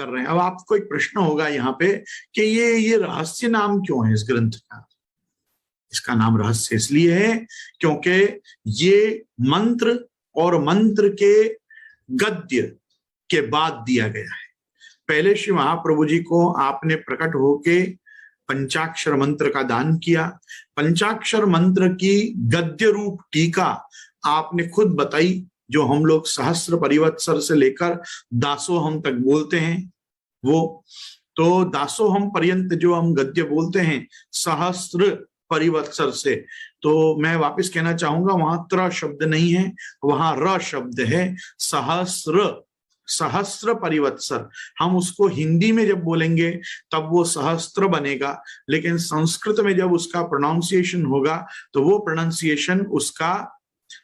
कर रहे हैं। अब आपको एक प्रश्न होगा यहाँ पे कि ये रहस्य नाम क्यों है इस ग्रंथ का? इसका नाम रहस्य इसलिए है क्योंकि ये मंत्र और मंत्र के गद्य के बाद दिया गया है। पहले श्री महाप्रभु जी को आपने प्रकट होके पंचाक्षर मंत्र का दान किया। पंचाक्षर मंत्र की गद्य रूप टीका आपने खुद बताई, जो हम लोग सहस्त्र परिवत्सर से लेकर दासोहम तक बोलते हैं। वो तो दासोहम पर्यंत जो हम गद्य बोलते हैं सहस्त्र परिवत्सर से, तो मैं वापस कहना चाहूंगा वहां त्र शब्द नहीं है, वहां र शब्द है। सहस्त्र परिवत्सर, हम उसको हिंदी में जब बोलेंगे तब वो सहस्त्र बनेगा, लेकिन संस्कृत में जब उसका प्रोनाउंसिएशन होगा तो वो प्रोनाउंसिएशन उसका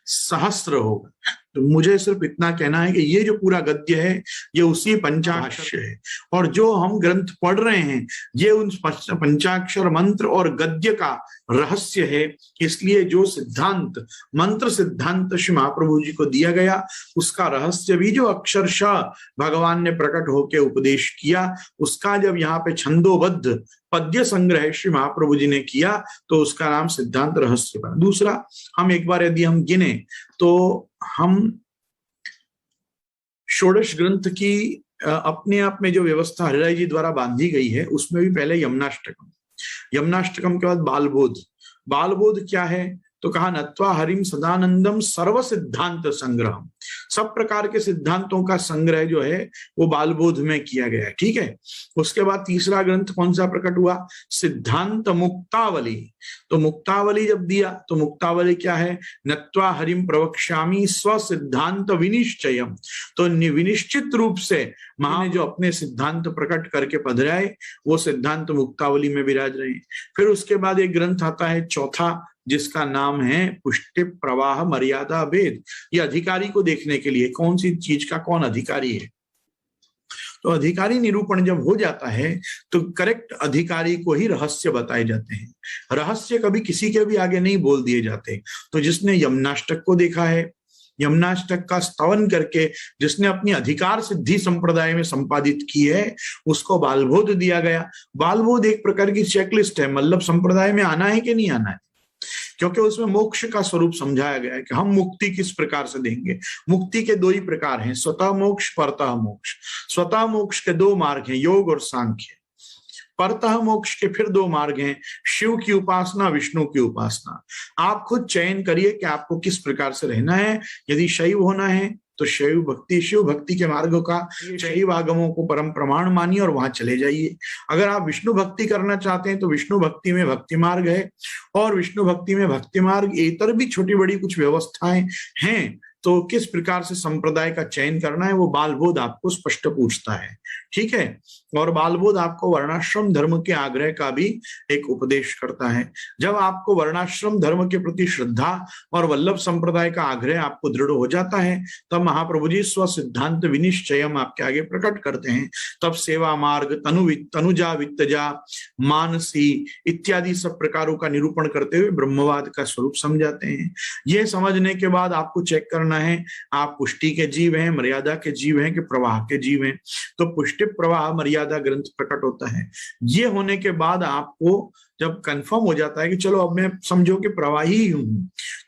सहस्त्र होगा। तो मुझे सिर्फ इतना कहना है कि ये जो पूरा गद्य है ये उसी पंचाक्षर है, और जो हम ग्रंथ पढ़ रहे हैं ये उन पंचाक्षर मंत्र और गद्य का रहस्य है। इसलिए जो सिद्धांत मंत्र सिद्धांत श्री महाप्रभु जी को दिया गया, उसका रहस्य भी जो अक्षरशः भगवान ने प्रकट होकर उपदेश किया, उसका जब यहाँ पे छंदोबद्ध पद्य संग्रह श्री महाप्रभु जी ने किया तो उसका नाम सिद्धांत रहस्य बना। दूसरा, हम एक बार यदि हम गिने तो हम षोडश ग्रंथ की अपने आप में जो व्यवस्था हरिराय जी द्वारा बांधी गई है, उसमें भी पहले यमुनाष्टकम, यमुनाष्टकम के बाद बालबोध। बालबोध क्या है? तो कहा नत्वा हरिम सदानंदम सर्व सिद्धांत संग्रह, सब प्रकार के सिद्धांतों का संग्रह जो है वो बालबोध में किया गया है। ठीक है। उसके बाद तीसरा ग्रंथ कौन सा प्रकट हुआ? सिद्धांत मुक्तावली। तो मुक्तावली जब दिया तो मुक्तावली क्या है? नत्वा हरिम प्रवक्ष्यामि स्व सिद्धांत विनिश्चयम। तो विनिश्चित रूप से महा ने जो अपने सिद्धांत प्रकट करके पधराए वो सिद्धांत मुक्तावली में विराज रहे। फिर उसके बाद एक ग्रंथ आता है चौथा, जिसका नाम है पुष्टि प्रवाह मर्यादा भेद। ये अधिकारी को देखने के लिए कौन सी चीज का कौन अधिकारी है। तो अधिकारी निरूपण जब हो जाता है तो करेक्ट अधिकारी को ही रहस्य बताए जाते हैं। रहस्य कभी किसी के भी आगे नहीं बोल दिए जाते। तो जिसने यमुनाष्टक को देखा है, यमुनाष्टक का स्तवन करके जिसने अपनी अधिकार सिद्धि संप्रदाय में संपादित की है, उसको बालबोध दिया गया। बालबोध एक प्रकार की चेकलिस्ट है, मतलब संप्रदाय में आना है कि नहीं आना है, क्योंकि उसमें मोक्ष का स्वरूप समझाया गया है कि हम मुक्ति किस प्रकार से देंगे। मुक्ति के दो ही प्रकार हैं, स्वतः मोक्ष, परतः मोक्ष। स्वतः मोक्ष के दो मार्ग हैं, योग और सांख्य। परतः मोक्ष के फिर दो मार्ग हैं, शिव की उपासना, विष्णु की उपासना। आप खुद चयन करिए कि आपको किस प्रकार से रहना है। यदि शैव होना है तो शैव भक्ति, शिव भक्ति के मार्गों का शैव आगमों को परम प्रमाण मानिए और वहां चले जाइए। अगर आप विष्णु भक्ति करना चाहते हैं तो विष्णु भक्ति में भक्ति मार्ग है, और विष्णु भक्ति में भक्ति मार्ग इतर भी छोटी बड़ी कुछ व्यवस्थाएं हैं। तो किस प्रकार से संप्रदाय का चयन करना है वो बालबोध आपको स्पष्ट पूछता है। ठीक है। और बालबोध आपको वर्णाश्रम धर्म के आग्रह का भी एक उपदेश करता है। जब आपको वर्णाश्रम धर्म के प्रति श्रद्धा और वल्लभ संप्रदाय का आग्रह आपको दृढ़ हो जाता है, तब महाप्रभु जी स्व सिद्धांत विनिश्चयम आपके आगे प्रकट करते हैं। तब सेवा मार्ग, तनुजा वित्तजा, मानसी इत्यादि सब प्रकारों का निरूपण करते हुए ब्रह्मवाद का स्वरूप समझाते हैं। यह समझने के बाद आपको चेक करना है आप पुष्टि के जीव हैं, मर्यादा के जीव हैं कि प्रवाह के जीव हैं। तो पुष्टि प्रवाह मर्यादा ग्रंथ प्रकट होता है। ये होने के बाद आपको जब कंफर्म हो जाता है कि चलो अब मैं समझो कि प्रवाही हूं,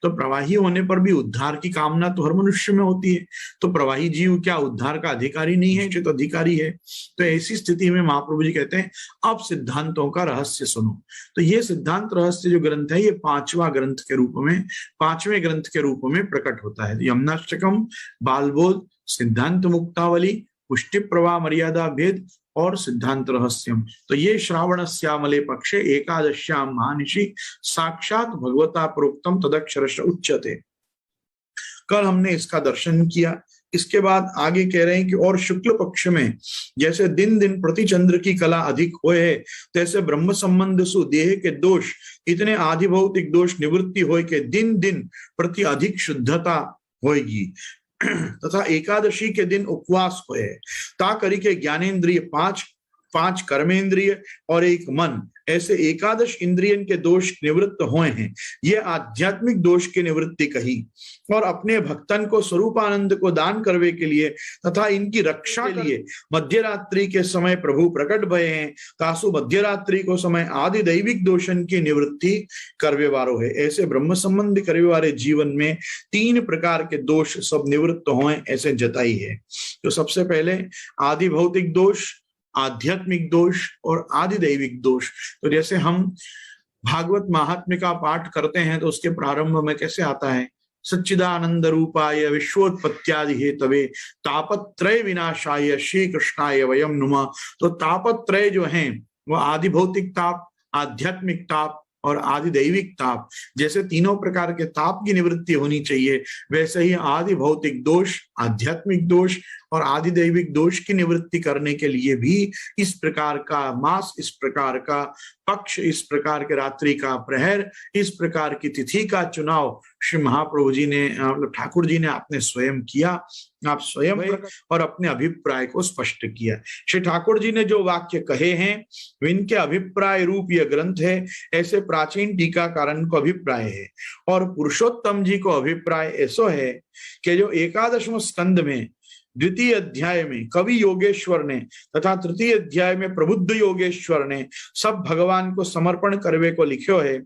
तो प्रवाही होने पर भी उद्धार की कामना तो हर मनुष्य में होती है। तो प्रवाही जीव क्या उद्धार का अधिकारी नहीं है, जो तो अधिकारी है। तो ऐसी स्थिति में महाप्रभु जी कहते हैं अब सिद्धांतों का रहस्य सुनो। तो ये सिद्धांत रहस्य जो ग्रंथ है ये पांचवें ग्रंथ के रूप में प्रकट होता है। यमुनाष्टकम, बालबोध, सिद्धांत मुक्तावली, पुष्टि प्रवाह मर्यादा भेद और सिद्धांत रहस्यम। तो ये श्रावण श्यामले पक्षे एकादश्याम महानिशि साक्षात भगवता प्रोक्तम तदक्षरश उच्यते। कल हमने इसका दर्शन किया। इसके बाद आगे कह रहे हैं कि और शुक्ल पक्ष में जैसे दिन दिन प्रति चंद्र की कला अधिक होए है, तैसे ब्रह्म संबंध सु देह के दोष इतने आदि भौतिक दोष निवृत्ति होए के दिन दिन प्रति अधिक शुद्धता होएगी। तथा एकादशी के दिन उपवास होए ता करी के ज्ञानेन्द्रिय 5 5 कर्मेंद्रिय और 1 मन, ऐसे 11 इंद्रियन के दोष निवृत्त हुए हैं। ये आध्यात्मिक दोष की निवृत्ति कही। और अपने भक्तन को स्वरूपानंद को दान करने के लिए तथा इनकी रक्षा के लिए मध्यरात्रि के समय प्रभु प्रकट भये हैं। तासु मध्यरात्रि को समय आदि दैविक दोषन की निवृत्ति करवे वारो है। ऐसे ब्रह्म संबंधी करवे वाले जीवन में 3 प्रकार के दोष सब निवृत्त हुए ऐसे जताई है। तो सबसे पहले आदि भौतिक दोष, आध्यात्मिक दोष और आदि दैविक दोष। तो जैसे हम भागवत महात्म्य का पाठ करते हैं तो उसके प्रारंभ में कैसे आता है, सच्चिदानंद रूपाय विश्वोत्पत्त्यादि हेतवे तापत्रय विनाशाय श्री कृष्णाय वयम नुमा। तो तापत्रय जो हैं वो आदि भौतिक ताप, आध्यात्मिक ताप और आदि दैविक ताप, जैसे तीनों प्रकार के ताप की निवृत्ति होनी चाहिए, वैसे ही आदि भौतिक दोष, आध्यात्मिक दोष और आदि दैविक दोष की निवृत्ति करने के लिए भी इस प्रकार का मास, इस प्रकार का पक्ष, इस प्रकार के रात्रि का प्रहर, इस प्रकार की तिथि का चुनाव श्री महाप्रभु जी ने, ठाकुर जी ने आपने स्वयं किया। आप स्वयं और अपने अभिप्राय को स्पष्ट किया। श्री ठाकुर जी ने जो वाक्य कहे हैं इनके अभिप्राय रूप यह ग्रंथ है, ऐसे प्राचीन टीकाकारण को अभिप्राय है। और पुरुषोत्तम जी को अभिप्राय ऐसो है कि जो 11वें स्कंद में द्वितीय अध्याय में कवि योगेश्वर ने तथा तृतीय अध्याय में प्रबुद्ध योगेश्वर ने सब भगवान को समर्पण करवे को लिखो है,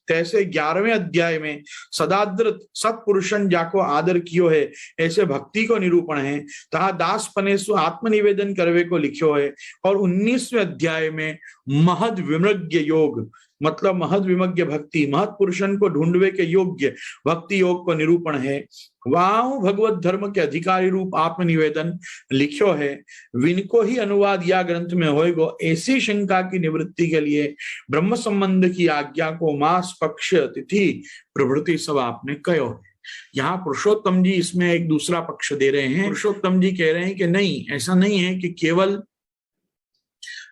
तैसे 11वें अध्याय में सदाद्रत सत्पुरुषन जाको आदर कियो है ऐसे भक्ति को निरूपण है, तथा दास पनेसु आत्मनिवेदन करवे को लिखो है। और 19वें अध्याय में महद विमृग्य योग, मतलब महद विमग्य भक्ति, महत पुरुषन को ढूंढवे के योग्य भक्ति योग को निरूपण है। वहां भगवत धर्म के अधिकारी रूप आत्मनिवेदन लिखो है, विनको ही अनुवाद या ग्रंथ में होएगो। ऐसी शंका की निवृत्ति के लिए ब्रह्म संबंध की आज्ञा को मास, पक्ष, तिथि प्रभृति सब आपने कहो है। यहाँ पुरुषोत्तम जी इसमें एक दूसरा पक्ष दे रहे हैं। पुरुषोत्तम जी कह रहे हैं कि नहीं, ऐसा नहीं है कि केवल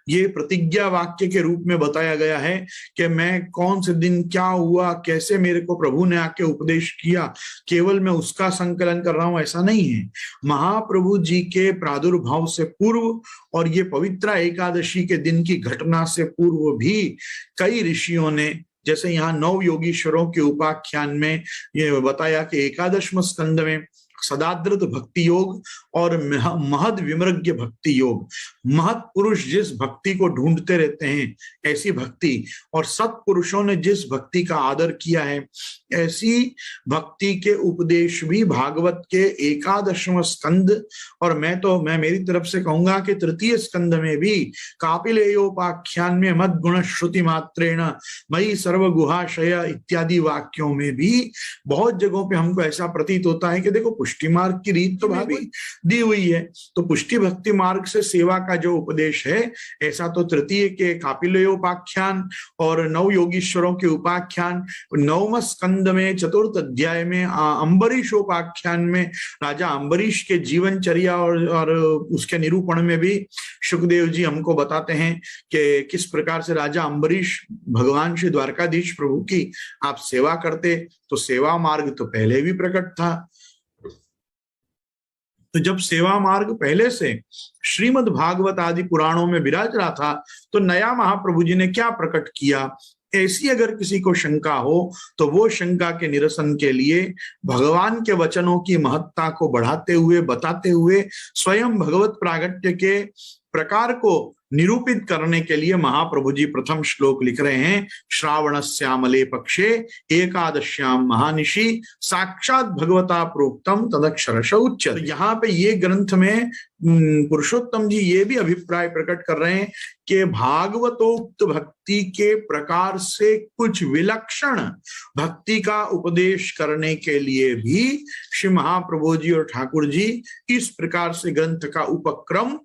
ये प्रतिज्ञा वाक्य के रूप में बताया गया है कि मैं कौन से दिन क्या हुआ, कैसे मेरे को प्रभु ने आके उपदेश किया, केवल मैं उसका संकलन कर रहा हूं, ऐसा नहीं है। महाप्रभु जी के प्रादुर्भाव से पूर्व और ये पवित्र एकादशी के दिन की घटना से पूर्व भी कई ऋषियों ने, जैसे यहाँ 9 योगीश्वरों के उपाख्यान में ये बताया कि 11वें स्कंद में सदाद्रत भक्ति योग और महद विमृग्य भक्ति योग, महत पुरुष जिस भक्ति को ढूंढते रहते हैं ऐसी भक्ति, और सत्पुरुषों ने जिस भक्ति का आदर किया है ऐसी भक्ति के उपदेश भी भागवत के 11वें स्कंद, और मैं मेरी तरफ से कहूंगा कि तृतीय स्कंद में भी कापिलेयोपाख्यान में मद गुण श्रुति मात्रेण मई सर्व गुहाशय इत्यादि वाक्यों में भी बहुत जगहों पे हमको ऐसा प्रतीत होता है कि देखो पुष्टि मार्ग की रीत तो भाभी दी हुई है, तो पुष्टि भक्ति मार्ग से सेवा का जो उपदेश है ऐसा तो तृतीय के कापिलेयोपाख्यान और 9 योगीश्वरों के उपाख्यान, 9वें स्कंद में 4th अध्याय में अम्बरीशोपाख्यान में राजा अम्बरीश के जीवनचर्या और उसके निरूपण में भी सुखदेव जी हमको बताते हैं कि किस प्रकार से राजा अम्बरीश भगवान श्री द्वारकाधीश प्रभु की आप सेवा करते, तो सेवा मार्ग तो पहले भी प्रकट था। तो जब सेवा मार्ग पहले से श्रीमद् भागवत आदि पुराणों में विराज रहा था तो नया महाप्रभु जी ने क्या प्रकट किया, ऐसी अगर किसी को शंका हो तो वो शंका के निरसन के लिए भगवान के वचनों की महत्ता को बढ़ाते हुए, बताते हुए स्वयं भगवत प्रागट्य के प्रकार को निरूपित करने के लिए महाप्रभु जी प्रथम श्लोक लिख रहे हैं। श्रावण श्यामले पक्षे एकादश्याम महानिशि साक्षात भगवता प्रोक्तम तदक्षरश उच्यते। यहाँ पे ये ग्रंथ में पुरुषोत्तम जी ये भी अभिप्राय प्रकट कर रहे हैं कि भागवतोक्त भक्ति के प्रकार से कुछ विलक्षण भक्ति का उपदेश करने के लिए भी श्री महाप्रभु जी और ठाकुर जी इस प्रकार से ग्रंथ का उपक्रम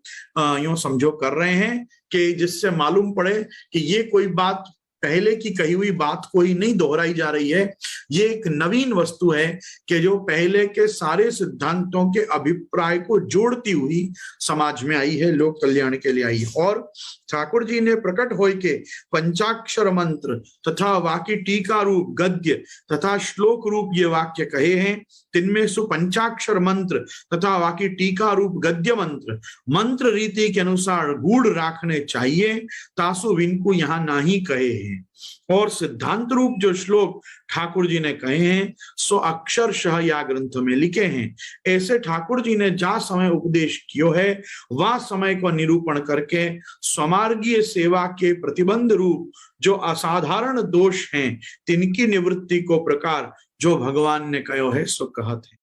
यूं समझो कर रहे हैं कि जिससे मालूम पड़े कि ये कोई बात पहले की कही हुई बात कोई नहीं दोहराई जा रही है, ये एक नवीन वस्तु है कि जो पहले के सारे सिद्धांतों के अभिप्राय को जोड़ती हुई समाज में आई है, लोक कल्याण के लिए आई है। और ठाकुर जी ने प्रकट होय के पंचाक्षर मंत्र तथा वाकी टीका रूप गद्य तथा श्लोक रूप ये वाक्य कहे हैं। तिनमें सु पंचाक्षर मंत्र तथा वाकी टीका रूप गद्य मंत्र मंत्र रीति के अनुसार गूढ़ राखने चाहिए, तासु विनको यहाँ नाही कहे हैं। और सिद्धांत रूप जो श्लोक ठाकुर जी ने कहे हैं सो अक्षरशः या ग्रंथ में लिखे हैं। ऐसे ठाकुर जी ने जा समय उपदेश कियो है, वह समय को निरूपण करके स्वमार्गीय सेवा के प्रतिबंध रूप जो असाधारण दोष हैं तिनकी निवृत्ति को प्रकार जो भगवान ने कहो है सो कहत है।